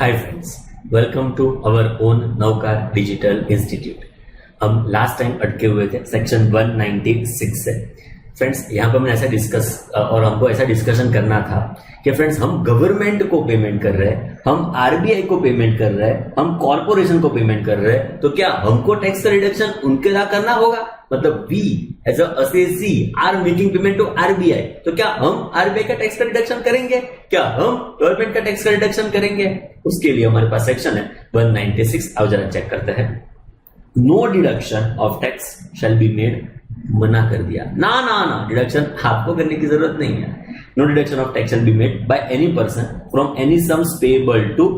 Hi friends, welcome to our own Nauka digital institute. हम last time अटके हुए थे सेक्शन 196 से। फ्रेंड्स, यहाँ पर हमने ऐसा डिस्कस और हमको ऐसा डिस्कशन करना था कि फ्रेंड्स हम गवर्नमेंट को पेमेंट कर रहे हैं, हम आरबीआई को पेमेंट कर रहे हैं, हम कॉर्पोरेशन को पेमेंट कर रहे हैं, तो क्या हमको टैक्स का रिडक्शन उनके साथ करना होगा? मतलब we as assessee are making payment to RBI, तो क्या हम आरबीआई का टैक्स का रिडक्शन करेंगे? क्या हम गवर्नमेंट का टैक्स का रिडक्शन करेंगे? उसके लिए हमारे पास सेक्शन है 196। आओ जरा चेक करते हैं। No deduction of tax shall be made, मना कर दिया। ना ना ना, डिडक्शन आपको करने की जरूरत नहीं है। No deduction of tax shall be made by any person from any sums payable to.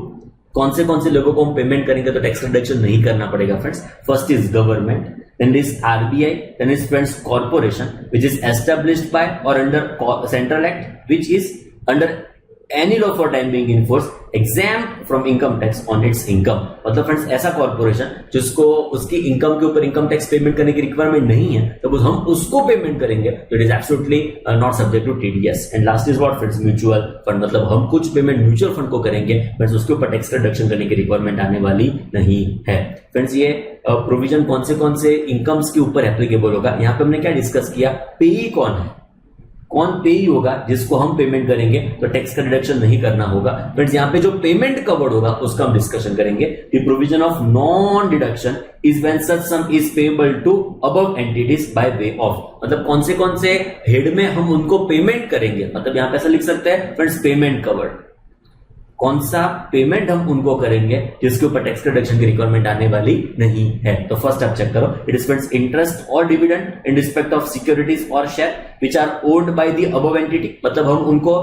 कौन से लोगों को हम पेमेंट करेंगे तो टैक्स रिडक्शन नहीं करना पड़ेगा friends? First is government, then is RBI, then is friends corporation which is established by or under central act which is under any law for time being in force exempt from income tax on its income। मतलब friends ऐसा corporation जिसको उसकी income के ऊपर income tax payment करने की requirement नहीं है, तो हम उसको पेमेंट करेंगे तो it is absolutely not subject to TDS. And last is what friends? Mutual fund. मतलब हम कुछ पेमेंट म्यूचुअल फंड को करेंगे बट उसके ऊपर टैक्स रिडक्शन करने की रिक्वायरमेंट आने वाली नहीं है। फ्रेंड्स, ये प्रोविजन कौन से इनकम्स के ऊपर एप्लीकेबल होगा? यहाँ पे हमने क्या डिस्कस किया? पेई कौन है, कौन पेई होगा जिसको हम पेमेंट करेंगे तो टैक्स का डिडक्शन नहीं करना होगा। फ्रेंड्स, यहाँ पे जो पेमेंट कवर्ड होगा उसका हम डिस्कशन करेंगे। The provision of non deduction is when such sum is payable to above entities by way of. मतलब कौन से हेड में हम उनको पेमेंट करेंगे। मतलब यहाँ पे ऐसा लिख सकते हैं फ्रेंड्स, पेमेंट कवर्ड। कौन सा पेमेंट हम उनको करेंगे जिसके ऊपर टैक्स रिडक्शन की रिक्वायरमेंट आने वाली नहीं है। तो फर्स्ट आप चेक करो, इट इज फ्रेंड्स इंटरेस्ट और dividend in respect of securities और share which are owned by the above entity. मतलब हम उनको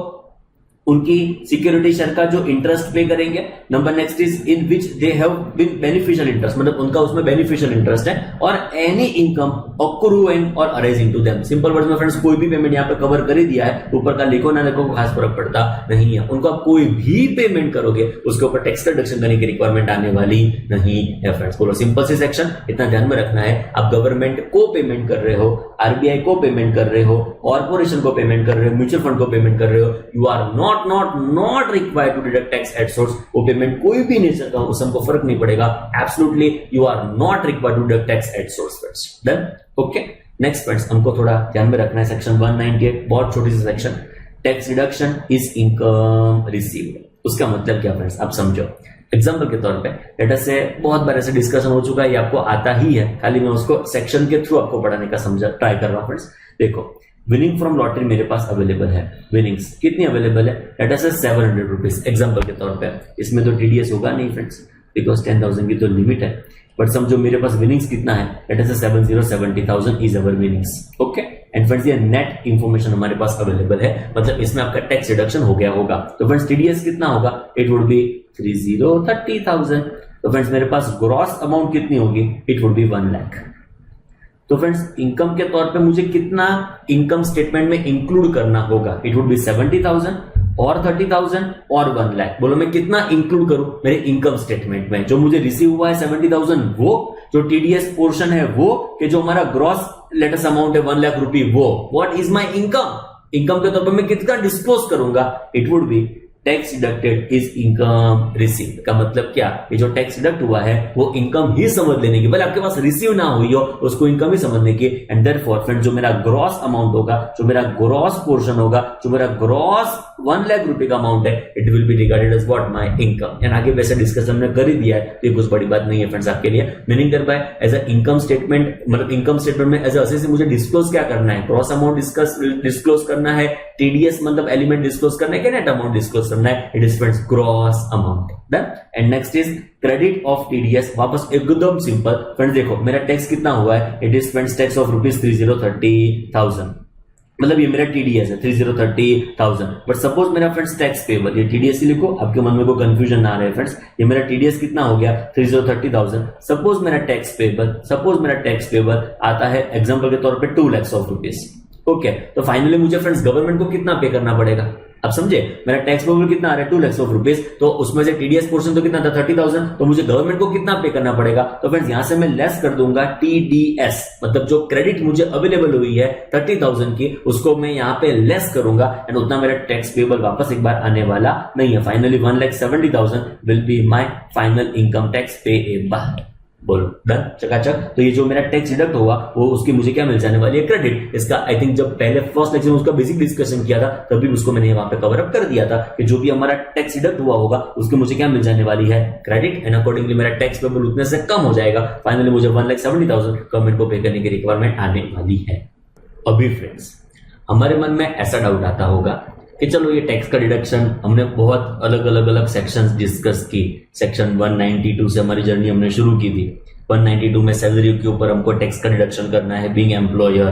उनकी सिक्योरिटी शेयर का जो इंटरेस्ट पे करेंगे। Number next is in which they have been beneficial interest, मतलब उनका उसमें बेनिफिशियल इंटरेस्ट है। Or any income accruing or arising to them. Simple words में फ्रेंड्स कोई भी पेमेंट यहाँ पे कवर कर ही दिया है, ऊपर का लिखो ना लिखो को खास फर्क पड़ता नहीं है। उनको आप कोई भी पेमेंट करोगे उसके ऊपर टैक्स रिडक्शन करने की रिक्वायरमेंट आने वाली नहीं है फ्रेंड्स। बोलो सिंपल सी सेक्शन, इतना ध्यान में रखना है। आप गवर्नमेंट को पेमेंट कर रहे हो, आरबीआई को पेमेंट कर रहे हो, कॉर्पोरेशन को पेमेंट कर रहे हो, म्यूचुअल फंड को पेमेंट कर रहे हो, you are not required to deduct tax at source. वो पेमेंट कोई भी नेचर का उससे हमको फर्क नहीं पड़ेगा। Absolutely you are not required to deduct tax at source friends. Done? Okay, next friends हमको थोड़ा ध्यान में रखना है सेक्शन 198, बहुत छोटी सी section. Tax reduction is income received. उसका मतलब क्या फ्रेंड्स, आप समझो। एग्जाम्पल के तौर पे लेटर से बहुत बार ऐसे डिस्कशन हो चुका है, ये आपको आता ही है, खाली मैं उसको सेक्शन के थ्रू आपको पढ़ाने का समझा ट्राई कर रहा हूं फ्रेंड्स। देखो, विनिंग फ्रॉम लॉटरी मेरे पास अवेलेबल है। विनिंग्स कितनी अवेलेबल है? लेटर से 700 रुपीज एग्जाम्पल के तौर पे। इसमें तो टीडीएस होगा नहीं फ्रेंड्स, बिकॉज 10,000 की तो लिमिट है। बट समझो मेरे पास विनिंग्स कितना है? लेटर से 70,000 is our winnings. Okay, and friends ये नेट इंफॉर्मेशन हमारे पास अवेलेबल है, मतलब इसमें आपका टैक्स रिडक्शन हो गया होगा। तो फ्रेंड्स टीडीएस कितना होगा? It would B 30,000। तो फ्रेंड्स मेरे पास ग्रॉस अमाउंट कितनी होगी? It would B 1 lakh. तो फ्रेंड्स इनकम के तौर पे मुझे कितना इनकम स्टेटमेंट में इंक्लूड करना होगा? इट वुड बी 70,000 और 30,000 और 1 लाख। बोलो मैं कितना इंक्लूड करूं मेरे इनकम स्टेटमेंट में? जो मुझे रिसीव हुआ है 70,000 वो, जो टीडीएस पोर्शन है वो, कि जो हमारा ग्रॉस लेटेस्ट अमाउंट है 1 लाख रुपए वो। What is my income? Income के तौर पर मैं कितना डिस्क्लोज करूंगा? It would B tax deducted is income received. का मतलब क्या? ये जो टैक्स डिडक्ट हुआ है वो इनकम ही समझ लेने की, भले आपके पास रिसीव ना हुई हो उसको इनकम ही समझने की। एंड देयरफॉर फ्रेंड्स जो मेरा ग्रॉस अमाउंट होगा, जो मेरा ग्रॉस पोर्शन होगा, जो मेरा ग्रॉस 1 लाख रुपए का अमाउंट है, it will be regarded as what? My income. And आगे वैसे डिस्कशन में कर ही दिया है, तो ये कुछ बड़ी बात नहीं है फ्रेंड्स आपके लिए। मीनिंग कर by as a income statement, मतलब इनकम स्टेटमेंट में एज अ मुझे डिस्क्लोज क्या करना है? ग्रॉस अमाउंट डिस्क्लोज करना है, टीडीएस मतलब एलिमेंट डिस्क्लोज करना है, नेट अमाउंट डिस्क्लोज करना है। It is friends gross amount. Done? And next is credit of TDS. वापस एकदम सिंपल फ्रेंड्स, देखो मेरा टैक्स कितना हुआ है? It is friends tax of rupees 30,000। मतलब ये मेरा टीडीएस है 30,000। बट सपोज मेरा फ्रेंड्स टैक्स पेबल, ये टीडीएस ही लिखो, आपके मन में कोई कंफ्यूजन ना रहे फ्रेंड्स। ये मेरा टीडीएस कितना हो गया? 30,000। सपोज मेरा टैक्स पेबल आता है एग्जांपल के तौर पे 2 लाख रुपीज। ओके, तो फाइनली मुझे फ्रेंड्स गवर्नमेंट को कितना पे करना पड़ेगा? अब समझे, मेरा टैक्स पेबल कितना आ रहा है 2 लाख ऑफ रुपीज, तो उसमें से टीडीएस पोर्शन तो कितना था 30,000, तो मुझे गवर्नमेंट को कितना पे करना पड़ेगा, तो फ्रेंड्स यहां से मैं लेस कर दूंगा टीडीएस, मतलब जो क्रेडिट मुझे अवेलेबल हुई है 30,000 की, उसको मैं यहां पे लेस करूंगा एंड उतना मेरा टैक्स पेबल वापस एक बार आने वाला नहीं है। Finally 1,70,000 will be my final income tax payable. बोलो डन, चकाचक। तो ये जो मेरा टैक्स डिडक्ट होगा वो उसकी मुझे क्या मिल जाने वाली है, क्रेडिट। इसका आई थिंक जब पहले फर्स्ट लेक्चर में उसका बेसिक डिस्कशन किया था तभी उसको मैंने वहां पे कवर अप कर दिया था कि जो भी हमारा टैक्स डिडक्ट हुआ होगा उसकी मुझे क्या मिल जाने वाली है, क्रेडिट, एंड अकॉर्डिंगली मेरा टैक्स पेबल उतने से कम हो जाएगा। फाइनली मुझे 1,70,000 गवर्नमेंट को पे करने की रिक्वायरमेंट आने वाली है। अभी फ्रेंड्स हमारे मन में ऐसा डाउट आता होगा कि चलो ये टैक्स का डिडक्शन हमने बहुत अलग सेक्शंस डिस्कस की। सेक्शन 192 से हमारी जर्नी हमने शुरू की थी। 192 में सैलरी के ऊपर हमको टैक्स का डिडक्शन करना है बीइंग एम्प्लॉयर।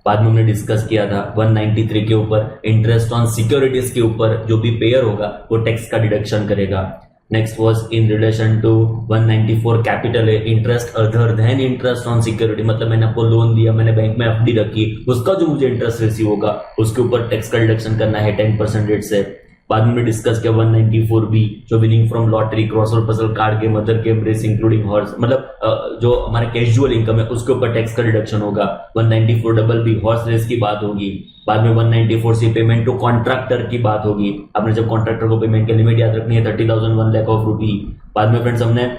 बाद में हमने डिस्कस किया था 193 के ऊपर इंटरेस्ट ऑन सिक्योरिटीज के ऊपर जो भी पेयर होगा वो टैक्स का डिडक्शन करेगा। Next was in relation to 194 capital है, interest other than interest on security, मतलब मैंने आपको लोन दिया, मैंने बैंक में एफडी रखी, उसका जो मुझे इंटरेस्ट रिसीव होगा उसके ऊपर टैक्स का डिडक्शन करना है 10% रेट से। बाद में डिस्कस किया 194B जो winning from lottery, crossword puzzle card game, other game, race including horse, मतलब जो हमारे कैजुअल इनकम है उसके ऊपर टैक्स का डिडक्शन होगा। 194BB हॉर्स रेस की बात होगी। बाद में 194C पेमेंट टू कॉन्ट्रैक्टर की बात होगी। आपने जब कॉन्ट्रैक्टर को पेमेंट की लिमिट याद रखनी है 30,000 1 लाख ऑफ रुपी। बाद में फ्रेंड्स हमने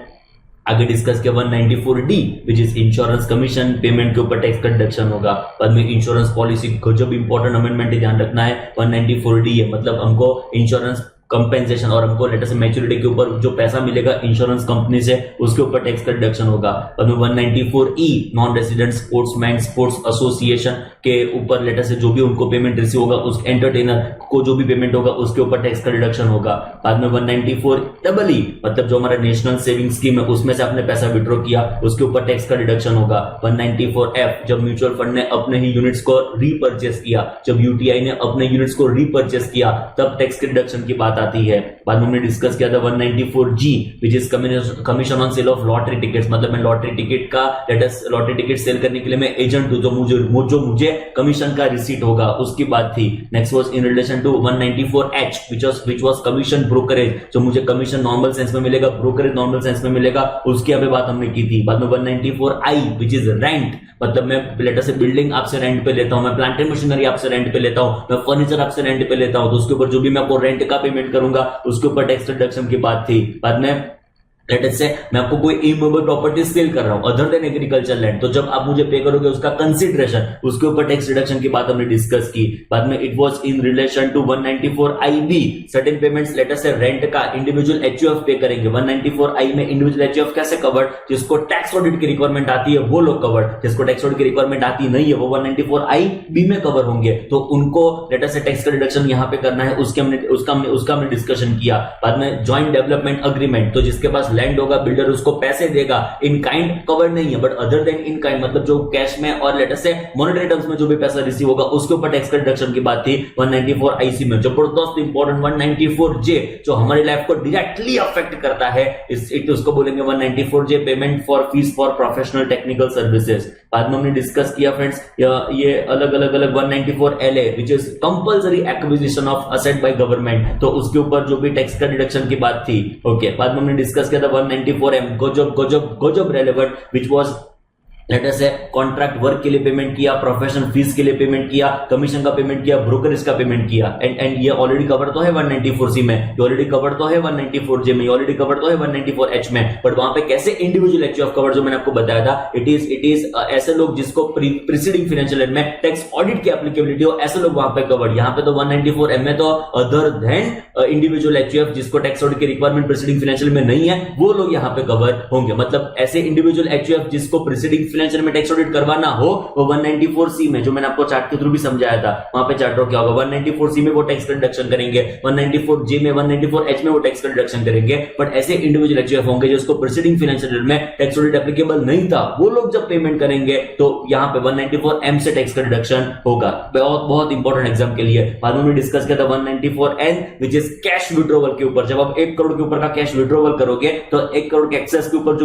आगे डिस्कस किया 194D which is insurance commission payment के ऊपर टैक्स का डिडक्शन होगा। बाद में इंश्योरेंस पॉलिसी गजब इंपॉर्टेंट अमेंडमेंट ध्यान रखना है 194D है, मतलब हमको इंश्योरेंस कंपेंसेशन और हमको लेटर से मैच्योरिटी के ऊपर जो पैसा मिलेगा इंश्योरेंस कंपनी से उसके ऊपर टैक्स का डिडक्शन होगा। बाद में 194E non resident sportsman sports association के ऊपर लेटर से जो भी उनको पेमेंट रिसीव होगा, उस एंटरटेनर को जो भी पेमेंट होगा उसके ऊपर टैक्स का डिडक्शन होगा। बाद में 194EE मतलब जो हमारा नेशनल सेविंग स्कीम है उसमें से आपने पैसा विड्रॉ किया उसके ऊपर टैक्स का डिडक्शन होगा। 194F जब म्यूचुअल फंड ने अपने ही यूनिट्स को रीपर्चेस किया, जब यूटीआई ने अपने यूनिट्स को रीपर्चेस किया तब टैक्स के डिडक्शन की बात आती है। बाद में हमने डिस्कस किया था 194G which is commission on sale of lottery tickets, मतलब मैं लॉटरी टिकट का लॉटरी टिकट सेल करने के लिए मैं एजेंट हूं, जो मुझे कमीशन का रिसीट होगा उसकी बात थी। Next was in relation to 194H which was commission brokerage, जो मुझे कमीशन नॉर्मल सेंस में मिलेगा, ब्रोकरेज नॉर्मल सेंस में मिलेगा, उसकी अभी बात हमने की थी। बाद में 194I विच इज रेंट, मतलब मैं लेटर से बिल्डिंग आपसे रेंट पे लेता हूं, मैं प्लांट एंड मशीनरी आपसे रेंट पे लेता हूं, मैं फर्नीचर आपसे रेंट पे लेता हूं, तो उसके ऊपर जो भी मैं आपको रेंट का पेमेंट करूंगा उसके ऊपर टैक्स डिडक्शन की बात थी। बाद में लेट्स से मैं आपको कोई इमूवेबल प्रॉपर्टी सेल कर रहा हूं अदर देन एग्रीकल्चर लैंड, तो जब आप मुझे पे करोगे उसका कंसीडरेशन उसके ऊपर टैक्स रिडक्शन की बात हमने डिस्कस की। बाद में it was in relation to 194IB certain payments लेटर से रेंट का इंडिविजुअल एचयूएफ पे करेंगे। 194I में इंडिविजुअल एचयूएफ कैसे कवर्ड, जिसको टैक्स ऑडिट की रिक्वायरमेंट आती है वो लोग कवर्ड, जिसको टैक्स ऑडिट की रिक्वायरमेंट आती नहीं है वो 194IB में कवर होंगे, तो उनको लेटर से टैक्स का रिडक्शन यहां पे करना है, उसका हमने डिस्कशन किया। बाद में जॉइंट डेवलपमेंट अग्रीमेंट, तो जिसके पास लैंड होगा बिल्डर उसको पैसे देगा, इन काइंड कवर नहीं है but other then in kind मतलब जो कैश में और लेटर से मॉनेटरी टर्म्स में जो भी पैसा रिसीव होगा उसके ऊपर टैक्स का डिडक्शन की बात थी 194IC में। जबरदस्त इंपॉर्टेंट 194J जो हमारी लाइफ को डायरेक्टली अफेक्ट करता है, उसको बोलेंगे 194J payment for fees for professional technical services. बाद में हमने डिस्कस किया फ्रेंड्स ये अलग 194LA which is compulsory acquisition of asset by government, तो उसके ऊपर जो भी टैक्स का डिडक्शन की बात थी। ओके, बाद में हमने डिस्कस किया था 194M गजब रेलेवेंट विच वाज लेटर से कॉन्ट्रैक्ट वर्क के लिए पेमेंट किया, प्रोफेशनल फीस के लिए पेमेंट किया, कमीशन का पेमेंट किया, ब्रोकरेज का पेमेंट किया, एंड ये ऑलरेडी कवर तो है 194C में, ये ऑलरेडी कवर तो है 194J में, ये ऑलरेडी कवर तो है 194H में, बट वहां पे कैसे इंडिविजुअल एचयूएफ कवर जो मैंने आपको बताया था, इट इज ऐसे लोग जिसको प्रीसीडिंग फाइनेंशियल ईयर में टैक्स ऑडिट की एप्लीकेबिलिटी हो, ऐसे लोग वहां पे कवर्ड। यहाँ पे तो 194M में तो अदर देन इंडिविजुअल एचयूएफ जिसको टैक्स ऑडिट की रिक्वायरमेंट प्रीसीडिंग फाइनेंशियल में नहीं है वो लोग यहाँ पे कवर होंगे, मतलब ऐसे इंडिविजुअल एचयूएफ जिसको प्रीसीडिंग फाइनेंशियल में टैक्स ऑडिट करवाना हो वो 194C में, जो मैंने आपको चार्ट के थ्रू भी समझाया था, वहां पे चार्ट क्या होगा 194C में वो टैक्स का डिडक्शन करेंगे, 194J में 194H में वो टैक्स का डिडक्शन करेंगे, बट ऐसे इंडिविजुअल एचयूएफ होंगे जिसको प्रीसीडिंग फाइनेंशियल ईयर में टैक्स ऑडिट एप्लीकेबल नहीं था, वो लोग जब पेमेंट करेंगे तो यहाँ पे 194M से टैक्स का डिडक्शन होगा। बहुत इंपॉर्टेंट एग्जाम के लिए। बाद में डिस्कस किया था 194N which is cash withdrawal के ऊपर, जब आप 1 करोड़ के ऊपर का कैश विड्रॉवल करोगे तो 1 करोड़ के एक्सेस के ऊपर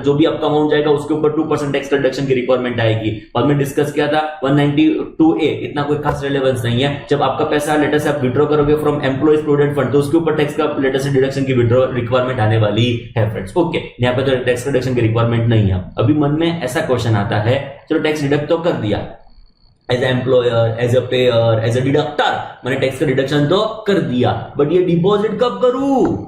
जो भी आपका अमाउंट जाएगा उसके ऊपर 2% टैक्स रिडक्शन की रिक्वायरमेंट आएगी। और मैं डिस्कस किया था 192A, इतना कोई खास रेलेवेंस नहीं है। जब आपका पैसा लेटर से आप विड्रॉ करोगे फ्रॉम एम्प्लॉइज प्रोविडेंट फंड तो उसके ऊपर टैक्स का लेटर से डिडक्शन की विड्रॉ रिक्वायरमेंट आने वाली है फ्रेंड्स। ओके, यहाँ पे तो टैक्स रिडक्शन की रिक्वायरमेंट नहीं है। अभी मन में ऐसा क्वेश्चन आता है, चलो टैक्स डिडक्ट तो कर दिया, as employer, as a payer, as a deductor, मैंने टैक्स का डिडक्शन तो कर दिया, बट ये डिपॉजिट कब करूं?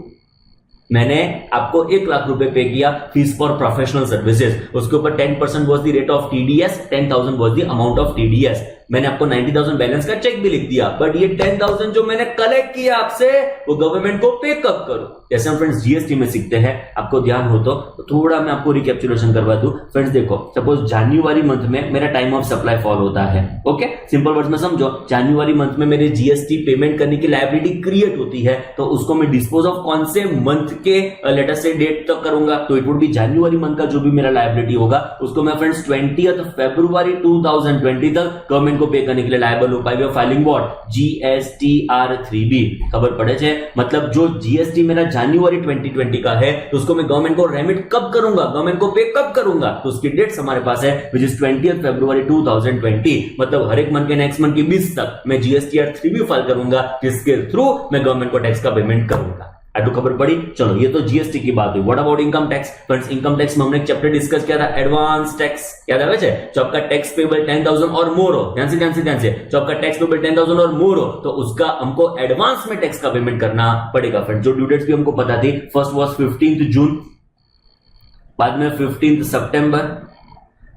मैंने आपको 1 लाख रुपए पे किया फीस फॉर प्रोफेशनल सर्विसेज, उसके ऊपर 10% was the rate of TDS, 10,000 was the amount of TDS. मैंने आपको 90,000 बैलेंस का चेक भी लिख दिया, बट ये 10,000 जो मैंने कलेक्ट किया आपसे वो गवर्नमेंट को पे कब करूं? जैसे हम फ्रेंड्स जीएसटी में सीखते हैं, आपको ध्यान हो तो थोड़ा मैं आपको रिकैप्चुलेशन करवा दूं। फ्रेंड्स देखो, सपोज जनवरी मंथ में मेरा टाइम ऑफ सप्लाई फॉल होता है, ओके, सिंपल वर्ड्स में समझो, जनवरी मंथ में मेरे जीएसटी पेमेंट करने की लायबिलिटी क्रिएट होती है, तो उसको मैं डिस्पोज ऑफ कौन से मंथ के लेटर से डेट तक करूंगा? तो it would B January month का जो भी मेरा लायबिलिटी होगा उसको मैं फ्रेंड्स 20 फरवरी 2020 तक गवर्नमेंट को पे करने के लिए लायबल हो पाएगा। Filing what? GSTR3B। खबर पड़े छे? मतलब जो जीएसटी मेरा जनवरी 2020 का है तो उसको मैं गवर्नमेंट को रेमिट कब करूंगा, गवर्नमेंट को पे कब करूंगा? तो उसकी डेट्स हमारे पास है विच इज 20 फरवरी 2020। मतलब हर एक मंथ के नेक्स्ट मंथ की 20 तक मैं GSTR3B फाइल करूंगा, जिसके थ्रू मैं गवर्नमेंट को टैक्स का पेमेंट करूंगा। आपको खबर पड़ी? चलो, ये तो जीएसटी की बात हुई। What about income tax? Friends, income tax में हमने एक चैप्टर डिस्कस किया था, एडवांस टैक्स, याद है वैसे? जो आपका टैक्स पेबल 10,000 और मोर हो, ध्यान से, जो आपका टैक्स पेबल 10,000 और मोर हो तो उसका हमको एडवांस में टैक्स का पेमेंट करना पड़ेगा। फ्रेंड्स, जो ड्यू डेट्स भी हमको पता थी, फर्स्ट वॉज 15 जून, बाद में 15 सितंबर,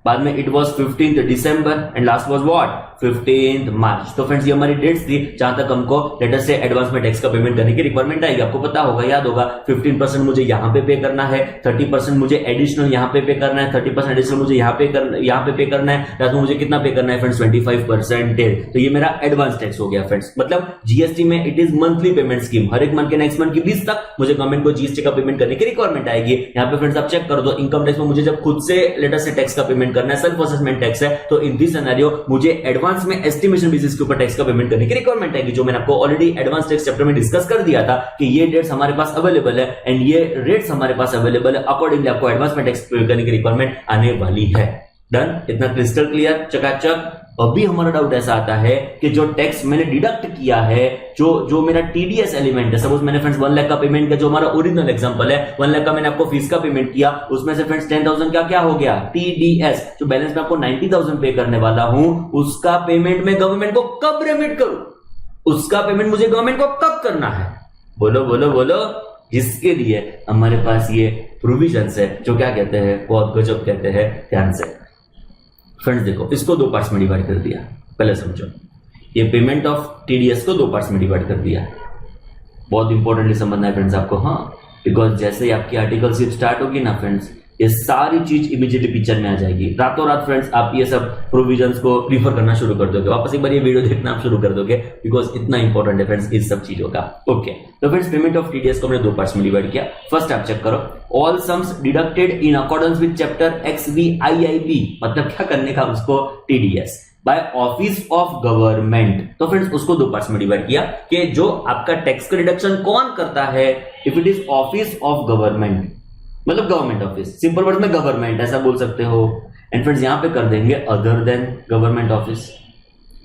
बाद में it was 15 December and last was what? 15 मार्च। तो फ्रेंड्स, ये हमारी डेट्स थी जहां तक हमको लेटर से एडवांस में टैक्स का पेमेंट करने की रिक्वायरमेंट आएगी। आपको पता होगा, याद होगा, 15% मुझे यहां पे करना है, 30% मुझे एडिशनल यहां पे करना है, 30% एडिशनल मुझे यहां पे करना है, या तो मुझे कितना पे करना है फ्रेंड्स? 25%। तो ये मेरा एडवांस टैक्स हो गया फ्रेंड्स। मतलब जीएसटी में it is monthly payment scheme, हर एक मंथ के नेक्स्ट मंथ की 20 तक मुझे गवर्नमेंट को जीएसटी का पेमेंट करने की रिक्वायरमेंट आएगी। यहाँ पे फ्रेंड्स आप चेक कर दो, इनकम टैक्स में मुझे जब खुद से लेटर से टैक्स का पेमेंट करना है, सेल्फ असेसमेंट टैक्स है, तो इन दिस सिनेरियो मुझे एडवांस में एस्टिमेशन बेसिस के ऊपर टैक्स का पेमेंट करने की रिक्वायरमेंट आएगी, जो मैंने आपको ऑलरेडी एडवांस टैक्स चैप्टर में डिस्कस कर दिया था कि ये डेट्स हमारे पास अवेलेबल है एंड ये रेट्स हमारे पास अवेलेबल है, अकॉर्डिंगली आपको एडवांस में टैक्स पे करने की रिक्वायरमेंट आने वाली है। डन? इतना क्रिस्टल क्लियर, चकाचक। अभी हमारा डाउट ऐसा आता है कि जो टैक्स मैंने डिडक्ट किया है, जो मेरा टीडीएस एलिमेंट है, सपोज मैंने फ्रेंड्स 1 लाख का पेमेंट किया, जो हमारा ओरिजिनल एग्जांपल है, 1 लाख का मैंने आपको फीस का पेमेंट किया, उसमें से फ्रेंड्स 10,000 क्या हो गया? टीडीएस। जो बैलेंस मैं आपको 90,000 पे करने वाला हूं, उसका पेमेंट मैं गवर्नमेंट को कब रेमिट करूं? उसका पेमेंट मुझे गवर्नमेंट को कब करना है? बोलो। जिसके लिए हमारे पास ये प्रोविजंस है, जो क्या कहते हैं, बहुत गजब कहते हैं। ध्यान से फ्रेंड्स देखो, इसको 2 पार्ट्स में डिवाइड कर दिया। पहले समझो, ये पेमेंट ऑफ टीडीएस को 2 पार्ट्स में डिवाइड कर दिया। बहुत इंपॉर्टेंटली समझना है फ्रेंड्स आपको, हाँ, बिकॉज जैसे ही आपकी आर्टिकलशिप स्टार्ट होगी ना फ्रेंड्स, ये सारी चीज इमीडिएटली पिक्चर में आ जाएगी। रातों रात फ्रेंड्स आप ये सब प्रोविजंस को रिफर करना शुरू कर दोगे, वापस एक बार ये वीडियो देखना आप शुरू कर दोगे, बिकॉज इतना इंपॉर्टेंट है फ्रेंड्स इस सब चीजों का। ओके, तो फ्रेंड्स पेमेंट ऑफ टीडीएस को हमने 2 पार्ट्स में डिवाइड किया। फर्स्ट आप चेक करो, all sums deducted in accordance with chapter XVIIP, मतलब क्या करने का उसको? TDS by office of government. तो फ्रेंड्स उसको 2 पार्ट्स में डिवाइड किया कि जो आपका टैक्स का रिडक्शन कौन करता है, if it is office of government, मतलब गवर्नमेंट ऑफिस, सिंपल वर्ड में गवर्नमेंट ऐसा बोल सकते हो। एंड फ्रेंड्स यहां पे कर देंगे अदर देन गवर्नमेंट ऑफिस,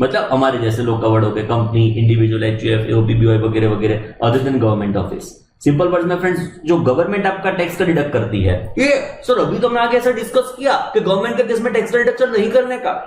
मतलब हमारे जैसे लोग कवर्ड हो गए, कंपनी, इंडिविजुअल, HUF, OPBY वगैरह वगैरह, other than government office. Simple word में फ्रेंड्स जो गवर्नमेंट आपका टैक्स का डिडक्ट करती है, ये सर अभी तो मैं आगे ऐसा डिस्कस किया कि गवर्नमेंट के केस में टैक्स का डिडक्शन नहीं करने का।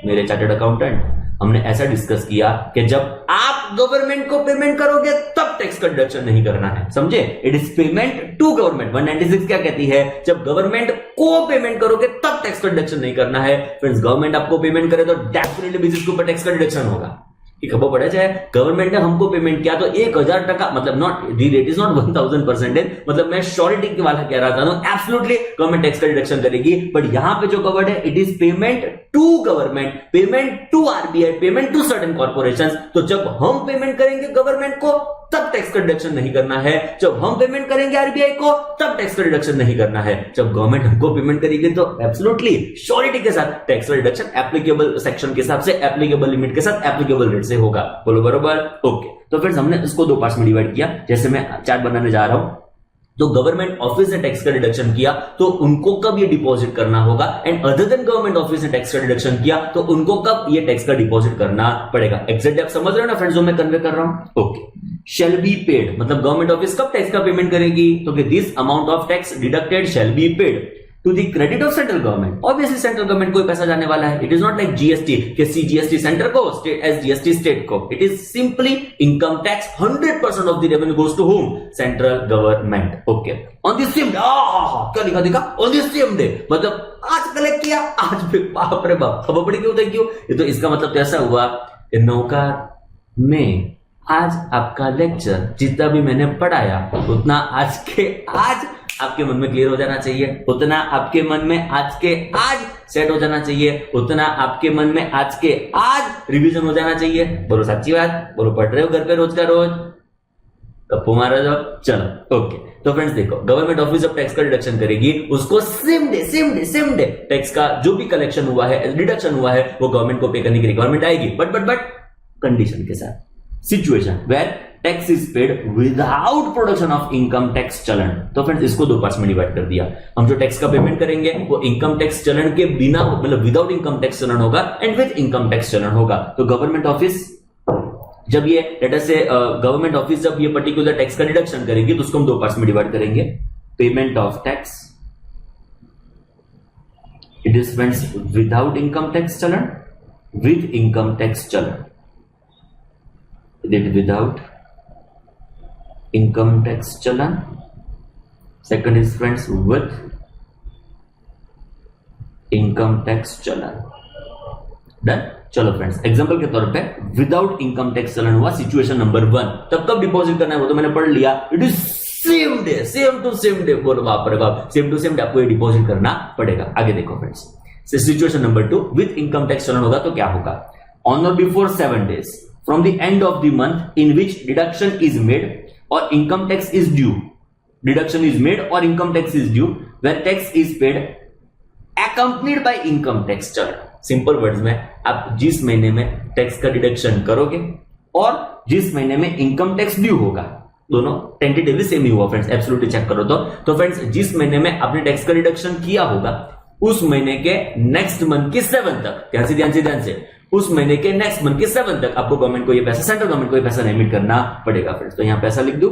मेरे चार्टर्ड अकाउंटेंट, हमने ऐसा डिस्कस किया कि जब आप गवर्नमेंट को पेमेंट करोगे तब टैक्स का डिडक्शन नहीं करना है, समझे? It is payment to government. 196 क्या कहती है? जब गवर्नमेंट को पेमेंट करोगे तब टैक्स का डिडक्शन नहीं करना है। फ्रेंड्स गवर्नमेंट आपको पेमेंट करे तो डेफिनेटली बेसिस के ऊपर टैक्स का डिडक्शन होगा। खबर पड़ा जाए, गवर्नमेंट ने हमको पेमेंट किया तो 1,000 टका, मतलब not the rate is not 1000%, मतलब मैं श्योरिटी के वाला कह रहा था, एब्सोल्युटली गवर्नमेंट टैक्स का डिडक्शन करेगी। बट यहां पे जो कवर्ड है, it is payment to government, payment to RBI, payment to certain corporations. तो जब हम पेमेंट करेंगे गवर्नमेंट को तब टैक्स का डिडक्शन नहीं करना है, जब हम पेमेंट करेंगे आरबीआई को तब टैक्स का डिडक्शन नहीं करना है। जब गवर्नमेंट हमको पेमेंट करेगी तो एब्सोल्युटली श्योरिटी के साथ टैक्स का डिडक्शन एप्लीकेबल सेक्शन के हिसाब से, एप्लीकेबल लिमिट के साथ, एप्लीकेबल रेट से होगा। बोलो बरोबर? ओके, तो फ्रेंड्स हमने इसको 2 पार्ट्स में डिवाइड किया। जैसे मैं चार्ट बनाने जा रहा हूं, तो गवर्नमेंट ऑफिस ने टैक्स का डिडक्शन किया तो उनको कब ये डिपॉजिट करना होगा, and other than government office ने टैक्स का डिडक्शन किया तो उनको कब ये टैक्स का डिपॉजिट करना पड़ेगा। एग्जैक्टली आप समझ रहे हो ना फ्रेंड्स जो मैं कन्वे कर रहा हूं। ओके, शैल बी पेड मतलब गवर्नमेंट ऑफिस कब टैक्स का पेमेंट करेगी, तो this amount of tax deducted shall be paid to the credit of central government. Obviously central government को पैसा जाने वाला है। It is not like GST कि सीजीएसटी सेंटर को, स्टेट एस जीएसटी स्टेट को। It is simply income tax 100% of the revenue goes to home, central government. Okay, on the same day, क्या लिखा देखा, ऑन द सेम डे मतलब आज collect किया आज भी, बाप रे बाप, खबर पड़ी क्यों, थैंक यू। ये तो इसका मतलब तो ऐसा हुआ नौकार में आज आपका लेक्चर जितना भी मैंने पढ़ाया उतना आज के आज आपके मन में क्लियर हो जाना चाहिए, उतना आपके मन में आज के आज सेट हो जाना चाहिए, उतना आपके मन में आज के आज रिवीजन हो जाना चाहिए। बोलो सच्ची बात, बोलो पढ़ रहे हो घर पे रोज का रोज, गप्पू मारा जाओ। चलो ओके, तो फ्रेंड्स देखो, गवर्नमेंट ऑफिस जब टैक्स का डिडक्शन करेगी उसको सेम डे टैक्स का जो भी कलेक्शन हुआ है, डिडक्शन हुआ है, वो गवर्नमेंट को पे करने की रिक्वायरमेंट आएगी, बट कंडीशन के साथ। Situation where tax is paid without production of income tax challan. तो फ्रेंड्स इसको दो पार्ट्स में डिवाइड कर दिया। हम जो टैक्स का पेमेंट करेंगे वो इनकम टैक्स चलन के बिना मतलब विदाउट इनकम टैक्स चलन होगा एंड विद इनकम टैक्स चलन होगा। तो गवर्नमेंट ऑफिस जब ये लेटर से गवर्नमेंट ऑफिस जब ये पर्टिकुलर टैक्स का डिडक्शन करेगी तो उसको हम दो पार्ट्स में डिवाइड करेंगे। Payment of tax, it is friends without income tax चलन, विद इनकम टैक्स चलन, विदाउट इनकम टैक्स चलन। Second is friends with income tax चलन। डन। चलो फ्रेंड्स एग्जांपल के तौर पे विदाउट इनकम टैक्स चलन हुआ सिचुएशन नंबर 1, तब कब डिपॉजिट करना है वो तो मैंने पढ़ लिया। It is same day, same to same day. बोलो बाप रे बाप, सेम टू सेम डे आपको ये डिपॉजिट करना पड़ेगा। आगे देखो friends, situation number 2 with income tax चलन होगा तो क्या होगा, ऑन और before 7 days from the end of the month in which deduction is made or income tax is due, deduction is made or income tax is due, where tax is paid accompanied by income tax चलन। Simple words में आप जिस महीने में tax का deduction करोगे और जिस महीने में इनकम टैक्स ड्यू होगा, दोनों टेंटेटिवली सेम ही हुआ फ्रेंड्स, एब्सोल्युटली चेक करो तो फ्रेंड्स जिस महीने में आपने टैक्स का डिडक्शन किया होगा उस महीने के नेक्स्ट मंथ की 7 तक, ध्यान से उस महीने के नेक्स्ट मंथ के 7 तक आपको गवर्नमेंट को ये पैसा, सेंट्रल गवर्नमेंट को ये पैसा रेमिट करना पड़ेगा फ्रेंड्स। तो यहां पैसा लिख दो,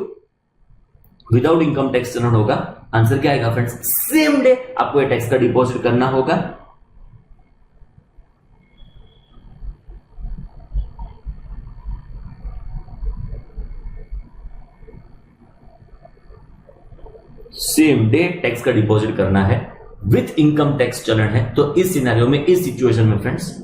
विदाउट इनकम टैक्स चलन होगा। आंसर क्या आएगा फ्रेंड्स, सेम डे आपको ये टैक्स का डिपॉजिट करना होगा। सेम डे टैक्स का डिपॉजिट करना है, विथ इनकम टैक्स चलन है। तो इस सिनेरियो में, इस सिचुएशन में friends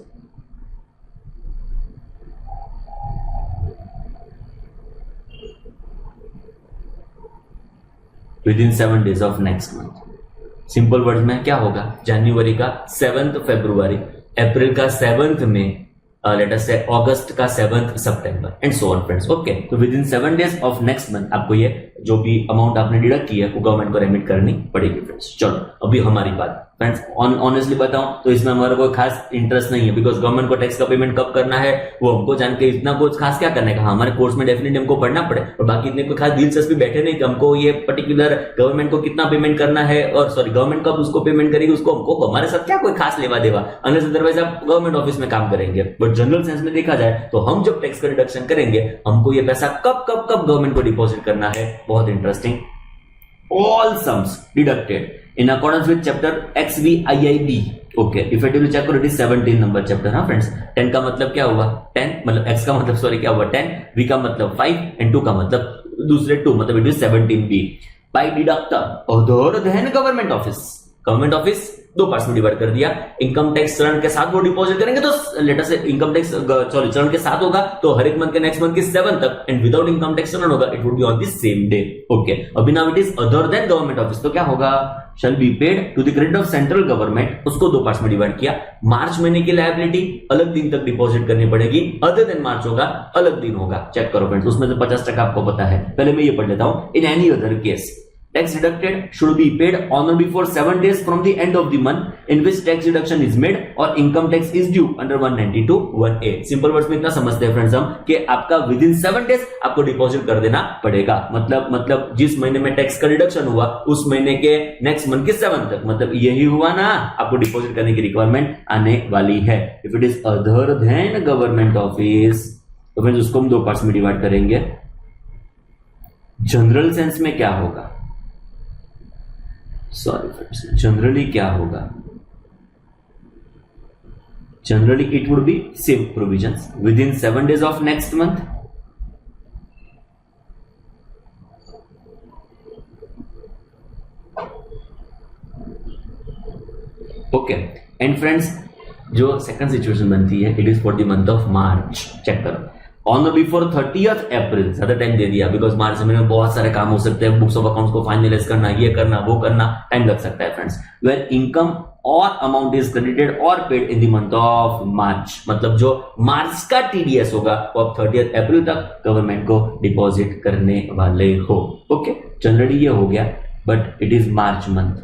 with in 7 days of next month. Simple word में क्या होगा, जनवरी का 7th फरवरी, अप्रैल का 7th में, लेट अस से अगस्त का 7th सितंबर and so on friends. Okay, तो within 7 days of next month आपको ये जो भी अमाउंट आपने डिडक्ट की है वो गवर्नमेंट को रेमिट करनी पड़ेगी फ्रेंड्स। चलो अभी हमारी बात फ्रेंड्स ऑनेस्टली बताऊं तो इसमें हमारा कोई खास इंटरेस्ट नहीं है, बिकॉज गवर्नमेंट को टैक्स का पेमेंट कब करना है वो हमको जान के इतना कुछ खास क्या करने का। हमारे कोर्स में डेफिनेटली हमको पढ़ना पड़े और बाकी इतने कोई खास दिलचस्पी बैठे नहीं कि हमको ये पर्टिकुलर गवर्नमेंट को कितना पेमेंट करना है और सॉरी गवर्नमेंट कब उसको पेमेंट करेगी उसको हमको हमारे साथ क्या कोई खास लेवा देवा, अनलेस अदरवाइज आप गवर्नमेंट ऑफिस में काम करेंगे। बट जनरल सेंस में देखा जाए तो हम जब टैक्स का डिडक्शन करेंगे हमको ये पैसा कब कब कब गवर्नमेंट को डिपॉजिट करना है, बहुत interesting. all sums deducted in accordance with chapter XVIIB। Okay, effectively check करो, इट इज 17 नंबर चैप्टर। हाँ फ्रेंड्स, 10 का मतलब क्या हुआ, 10 मतलब x का मतलब सॉरी क्या हुआ 10, v का मतलब 5 एंड 2 का मतलब दूसरे 2 मतलब it is 17b। By deductor other than government office, government office दो पार्ट्स में डिवाइड कर दिया। इनकम टैक्स चलन के साथ वो डिपॉजिट करेंगे तो लेटर से इनकम टैक्स सॉरी चलन के साथ होगा तो हर एक मंथ के नेक्स्ट मंथ की 7 तक, एंड विदाउट इनकम टैक्स चलन होगा it would be on the same day. Okay, अभी now it is other than government office तो क्या होगा, shall be paid to the credit of central government. उसको दो पार्ट्स में डिवाइड किया। मार्च महीने की लायबिलिटी अलग दिन तक डिपॉजिट करनी पड़ेगी, अदर देन मार्च होगा अलग दिन होगा। चेक करो फ्रेंड्स, उसमें से 50% आपको पता है। पहले मैं ये पढ़ लेता हूं। In any other case tax deducted should be paid on or before 7 days from the end of the month in which tax deduction is made or income tax is due under 192 1A. Simple words में इतना समझते हैं friends हम कि आपका with in 7 days आपको deposit कर देना पड़ेगा। मतलब जिस महीने में टैक्स का डिडक्शन हुआ उस महीने के नेक्स्ट मंथ के 7 तक, मतलब यही हुआ ना, आपको डिपॉजिट करने की रिक्वायरमेंट आने वाली है। If it is other than government office तो फ्रेंड्स उसको हम 2 पार्ट्स में डिवाइड करेंगे। जनरल सेंस में क्या होगा, सॉरी फ्रेंड्स, जनरली क्या होगा, generally it would be same provisions within 7 days of next month. Okay and friends जो सेकंड सिचुएशन बनती है it is for the month of March. Check करो, ऑन बिफोर 30th अप्रैल, ज्यादा time दे दिया because मार्च महीने में बहुत सारे काम हो सकते हैं, बुक्स ऑफ अकाउंट्स को फाइनलाइज करना, ये करना वो करना, टाइम लग सकता है फ्रेंड्स। वेयर इनकम और अमाउंट इज क्रेडिटेड और paid in the month of मार्च, मतलब जो मार्च का टीडीएस होगा वो अब 30th अप्रैल तक गवर्नमेंट को डिपॉजिट करने वाले हो। ओके, जनरली ये हो गया, but it is March month,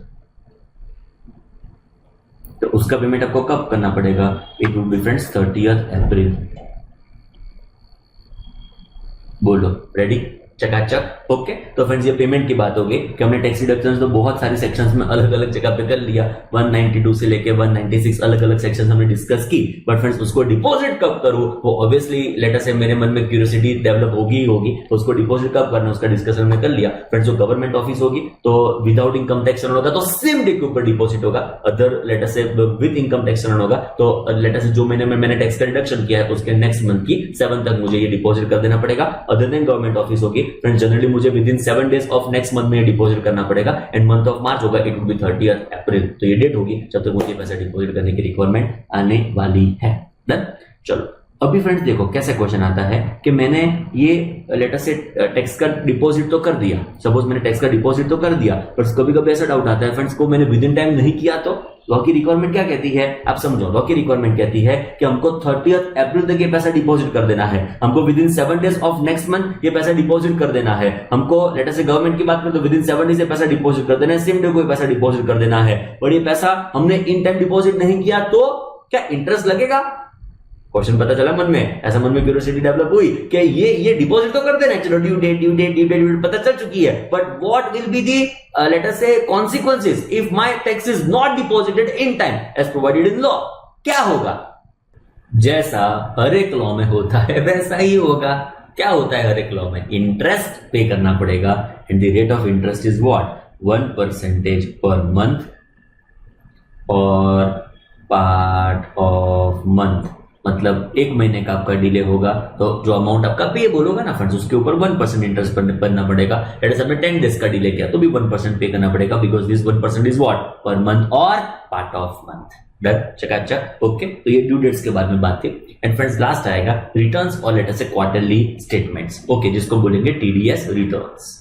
तो उसका पेमेंट आपको कब करना पड़ेगा? It would be friends 30th अप्रैल। बोलो रेडी, चकाचक। ओके, तो फ्रेंड्स ये पेमेंट की बात हो गई कि हमने टैक्स डिडक्शंस तो बहुत सारी सेक्शंस में अलग अलग जगह पे कर लिया, 192 से लेके 196 अलग अलग सेक्शंस हमने डिस्कस की। बट फ्रेंड्स उसको डिपॉजिट कब करूं वो ऑब्वियसली लेटर से मेरे मन में क्यूरियोसिटी डेवलप होगी ही होगी, तो उसको डिपॉजिट कब करना उसका डिस्कशन हमने कर लिया। फ्रेंड्स जो गवर्नमेंट ऑफिस होगी तो विदाउट इनकम टैक्स रिटर्न होगा तो सेम डे के ऊपर डिपॉजिट होगा, अदर लेटर से विद इनकम टैक्स रिटर्न होगा तो लेटर से जो महीने में मैंने टैक्स का डिडक्शन किया है उसके नेक्स्ट मंथ की 7 तक मुझे ये डिपॉजिट कर देना पड़ेगा। अदर देन गवर्नमेंट ऑफिस होगी फ्रेंड्स जनरली मुझे with in 7 days of next month में डिपॉजिट करना पड़ेगा एंड मंथ ऑफ मार्च होगा इट वुड बी 30th अप्रैल, तो ये डेट होगी जब तक मुझे पैसा डिपॉजिट करने की रिक्वायरमेंट आने वाली है। डन, चलो अभी फ्रेंड्स देखो कैसे क्वेश्चन आता है कि मैंने ये लेटर से टैक्स का डिपॉजिट तो कर दिया, सपोज मैंने टैक्स का डिपॉजिट तो कर दिया, पर कभी कभी ऐसा डाउट आता है फ्रेंड्स को मैंने विद इन टाइम नहीं किया तो लॉ की रिक्वायरमेंट क्या कहती है, आप समझो। लॉ की रिक्वायरमेंट कहती है कि हमको 30th अप्रैल तक ये पैसा डिपॉजिट कर देना है, हमको with in 7 days of next month ये पैसा डिपॉजिट कर देना है, हमको लेटर से गवर्नमेंट की बात करें तो विद इन 7 days ये पैसा डिपॉजिट कर देना है, सेम डे को पैसा डिपॉजिट कर देना है। और ये पैसा हमने इन टाइम डिपॉजिट नहीं किया तो क्या इंटरेस्ट लगेगा? क्वेश्चन पता चला मन में, ऐसा मन में क्यूरियोसिटी डेवलप हुई कि ये डिपॉजिट तो कर देना है, चलो ड्यू डेट पता चल चुकी है, but what will be the later से consequences if my tax is not deposited in time as provided in law? क्या होगा? जैसा हर एक लॉ में होता है वैसा ही होगा। क्या होता है हर एक लॉ में? इंटरेस्ट पे करना पड़ेगा and the rate of interest is what 1% पर मंथ और पार्ट ऑफ मंथ, मतलब 1 महीने का आपका डिले होगा तो जो अमाउंट आपका पेएबल होगा ना फ्रेंड्स उसके ऊपर 1% इंटरेस्ट भरना पड़ेगा। लेट्स से 10 डेज का डिले किया तो भी 1% पे करना पड़ेगा because this 1% is what per month और पार्ट ऑफ मंथ। डन, चकाचक। ओके, तो ये ड्यू डेट्स के बारे में बात थी एंड फ्रेंड्स लास्ट आएगा रिटर्न्स और लेटर से क्वार्टरली स्टेटमेंट्स। ओके, जिसको बोलेंगे टीडीएस रिटर्न्स।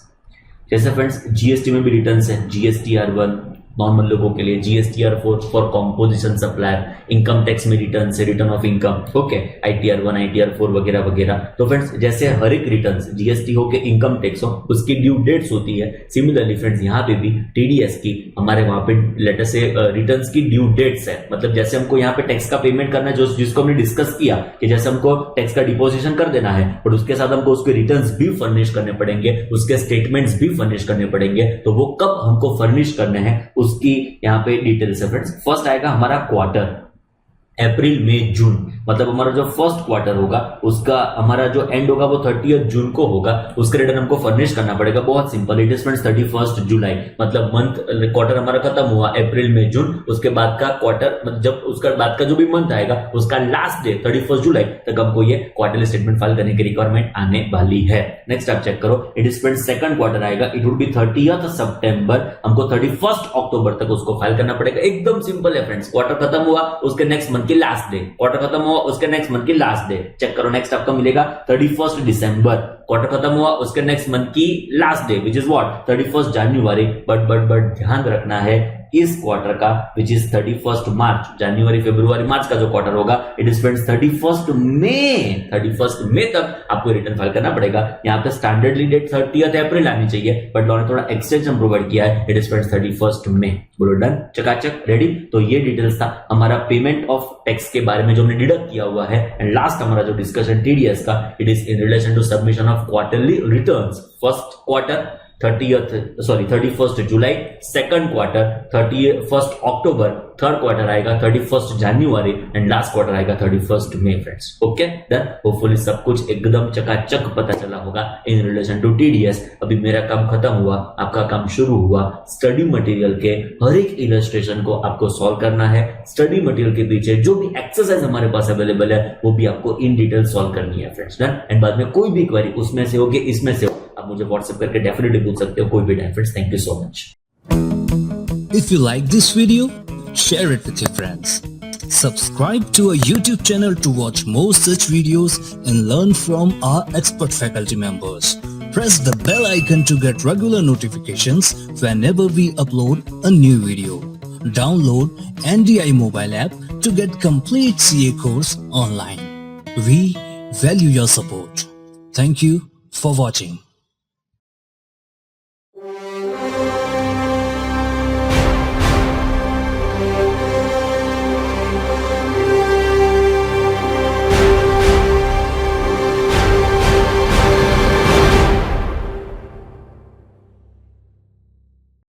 जैसे फ्रेंड्स जीएसटी में भी रिटर्न्स है, जीएसटीआर1 नॉर्मल लोगों के लिए, GSTR four for composition supplier, income tax में रिटर्न से return of income, okay, ITR one ITR four वगैरह वगैरह। तो फ्रेंड्स जैसे हर एक रिटर्न जीएसटी हो के इनकम टैक्स हो उसकी ड्यू डेट्स होती है, सिमिलरली फ्रेंड्स यहाँ पे भी टीडीएस की हमारे वहां पे लेटर से रिटर्न्स की ड्यू डेट्स है। मतलब जैसे हमको यहाँ पे टैक्स का पेमेंट करना है जिसको हमने डिस्कस किया कि जैसे हमको टैक्स का डिपोजिशन कर देना है और उसके साथ हमको उसके रिटर्न्स भी फर्निश करने पड़ेंगे, उसके स्टेटमेंट्स भी फर्निश करने पड़ेंगे, तो वो कब हमको फर्निश करने हैं उसकी यहाँ पे डिटेल्स है फ्रेंड्स। फर्स्ट आएगा हमारा क्वार्टर, अप्रैल मई जून, मतलब हमारा जो फर्स्ट क्वार्टर होगा उसका हमारा जो एंड होगा वो 30th जून को होगा, उसका रिटर्न हमको फर्निश करना पड़ेगा। बहुत simple, it is friends 31st जुलाई, मतलब मंथ क्वार्टर हमारा खत्म हुआ अप्रैल मई जून, उसके बाद का क्वार्टर मतलब जब उसका बाद का जो भी मंथ आएगा उसका लास्ट डे 31st जुलाई तक हमको ये क्वार्टरली स्टेटमेंट फाइल करने की रिक्वायरमेंट आने वाली है। नेक्स्ट आप चेक करो, it is friends second quarter आएगा, इट वुड बी 30th सितंबर, हमको 31st अक्टूबर तक उसको फाइल करना पड़ेगा। एकदम सिंपल है फ्रेंड्स, क्वार्टर खत्म हुआ उसके नेक्स्ट मंथ की लास्ट डे, क्वार्टर खत्म हुआ उसके नेक्स्ट मंथ की लास्ट डे। चेक करो, नेक्स्ट आपका मिलेगा 31st दिसंबर, क्वार्टर खत्म हुआ उसके नेक्स्ट मंथ की last day which is what 31st January. But ध्यान रखना है इस क्वार्टर का विच इज 31 मार्च, जनवरी फरवरी मार्च का जो क्वार्टर होगा इट इज फ्रेंड्स 31 मई तक आपको रिटर्न फाइल करना पड़ेगा। यहाँ पे स्टैंडर्डली डेट 30 अप्रैल आनी चाहिए, बट लॉ ने थोड़ा एक्सटेंशन प्रोवाइड किया है, इट इज फ्रेंड्स 31 मई। बोलो डन, चकाचक, रेडी। तो ये डिटेल्स था हमारा पेमेंट ऑफ टैक्स के बारे में जो हमने डिडक्ट किया हुआ है। एंड लास्ट हमारा जो डिस्कशन टीडीएस का, it is in relation to submission of quarterly returns. First quarter 31 जुलाई, सेकंड क्वार्टर 31 अक्टूबर, थर्ड क्वार्टर आएगा 31 जनवरी एंड लास्ट क्वार्टर आएगा 31 मई फ्रेंड्स। ओके देन होपफुली सब कुछ एकदम चकाचक पता चला होगा इन रिलेशन टू टीडीएस। अभी मेरा काम खत्म हुआ, आपका काम शुरू हुआ। स्टडी मटेरियल के हर एक इलस्ट्रेशन को आपको सॉल्व करना है। स्टडी मटेरियल के पीछे जो भी एक्सरसाइज हमारे पास अवेलेबल है वो भी आपको इन डिटेल सॉल्व करनी है फ्रेंड्स। डन। एंड बाद में कोई भी क्वेरी उसमें से हो कि इसमें से हो, आप मुझे व्हाट्सएप करके डेफिनेटली पूछ सकते हो, कोई भी time friends. Thank you so much. If you like this video, share it with your friends. Subscribe to our YouTube channel to watch more such videos and learn from our expert faculty members. Press the bell icon to get regular notifications whenever we upload a new video. Download NDI mobile app to get complete CA course online. We value your support. Thank you for watching.